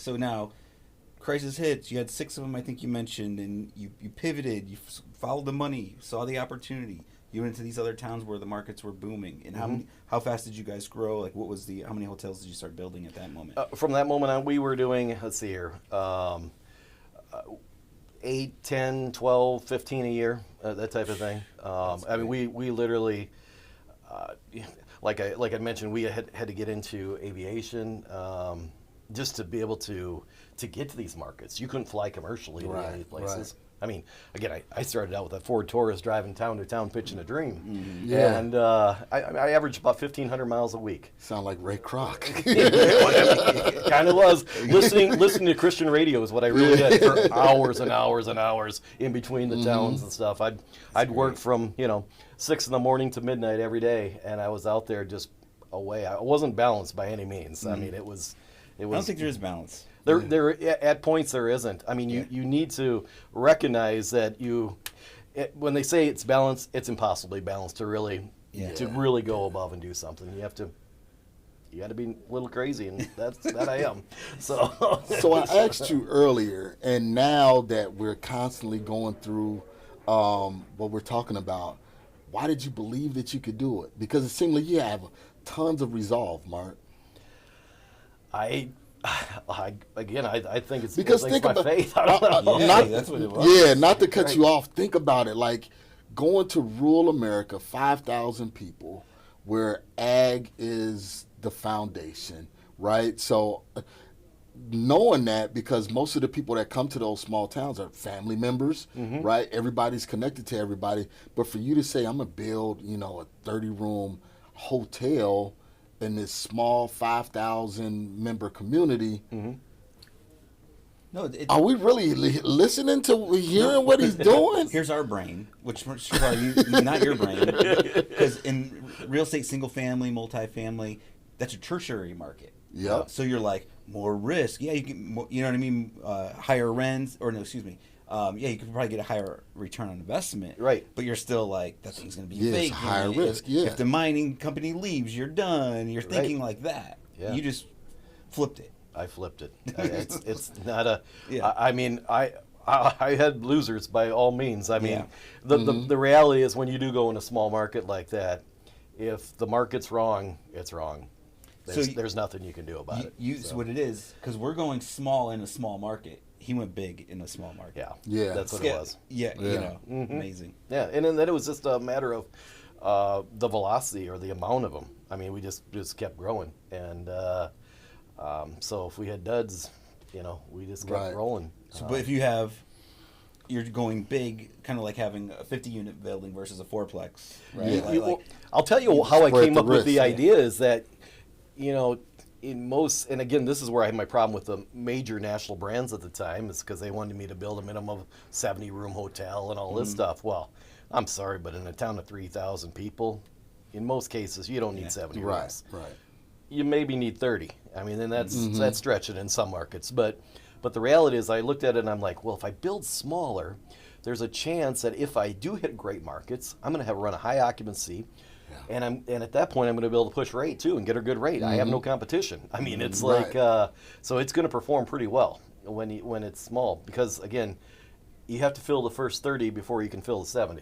So now, crisis hits. You had 6 of them, I think you mentioned, and you pivoted. You followed the money, saw the opportunity. You went into these other towns where the markets were booming. And how fast did you guys grow? Like, how many hotels did you start building at that moment? From that moment on, we were doing, let's see here, 8, 10, 12, 15 a year, that type of thing. I mean, we literally, like I mentioned, we had to get into aviation just to be able to get to these markets. You couldn't fly commercially to any of these places. Right. I mean, again, I started out with a Ford Taurus driving town to town pitching a dream. Mm-hmm. Yeah. And I averaged about 1,500 miles a week. Sound like Ray Kroc. Kind of was. Listening to Christian radio is what I really did for hours and hours and hours in between the towns and stuff. I'd work from 6 in the morning to midnight every day, and I was out there just away. I wasn't balanced by any means. Mm-hmm. I mean, it was. I don't think there is balance. There at points there isn't. I mean, you need to recognize that when they say it's balanced, it's impossibly balanced to really go above and do something. You got to be a little crazy, and that I am. So I asked you earlier, and now that we're constantly going through what we're talking about, why did you believe that you could do it? Because it seemed like you have tons of resolve, Mark. I think it's because think about faith. I don't know. That's what it was. Yeah, not to cut you off. Think about it, like going to rural America, 5,000 people, where ag is the foundation, right? So knowing that, because most of the people that come to those small towns are family members, right? Everybody's connected to everybody. But for you to say, I'm gonna build, a 30-room hotel in this small 5,000 member community. No, are we really listening to hearing what he's doing? Here's our brain, which should probably not your brain, because in real estate, single family, multifamily, that's a tertiary market. Yeah. So you're like more risk. Yeah, you can. You know what I mean? Higher rents, or no, excuse me. You could probably get a higher return on investment. Right. But you're still like, that thing's going to be it's fake. higher risk, If the mining company leaves, you're done. You're thinking like that. Yeah. You just flipped it. I flipped it. It's not a. Yeah. I mean, I had losers by all means. I mean, the reality is when you do go in a small market like that, if the market's wrong, it's wrong. There's nothing you can do about it. So what it is, because we're going small in a small market. He went big in a small market. Yeah. That's what it was. Yeah. Amazing. Yeah, and then it was just a matter of the velocity or the amount of them. I mean, we just kept growing, and so if we had duds, we just kept rolling. So, but if you're going big, kind of like having a 50-unit building versus a fourplex, right? Yeah. I'll tell you how I came up with the idea is that, in most, and again, this is where I had my problem with the major national brands at the time, is because they wanted me to build a minimum of 70-room hotel and all this stuff. Well, I'm sorry, but in a town of 3,000 people, in most cases, you don't need 70 rooms. Right. You maybe need 30. I mean, and that's stretching in some markets. But the reality is, I looked at it and I'm like, well, if I build smaller, there's a chance that if I do hit great markets, I'm going to run a high occupancy. Yeah. And at that point, I'm going to be able to push rate too and get a good rate. I have no competition. I mean, it's like so it's going to perform pretty well when it's small, because again, you have to fill the first 30 before you can fill the 70.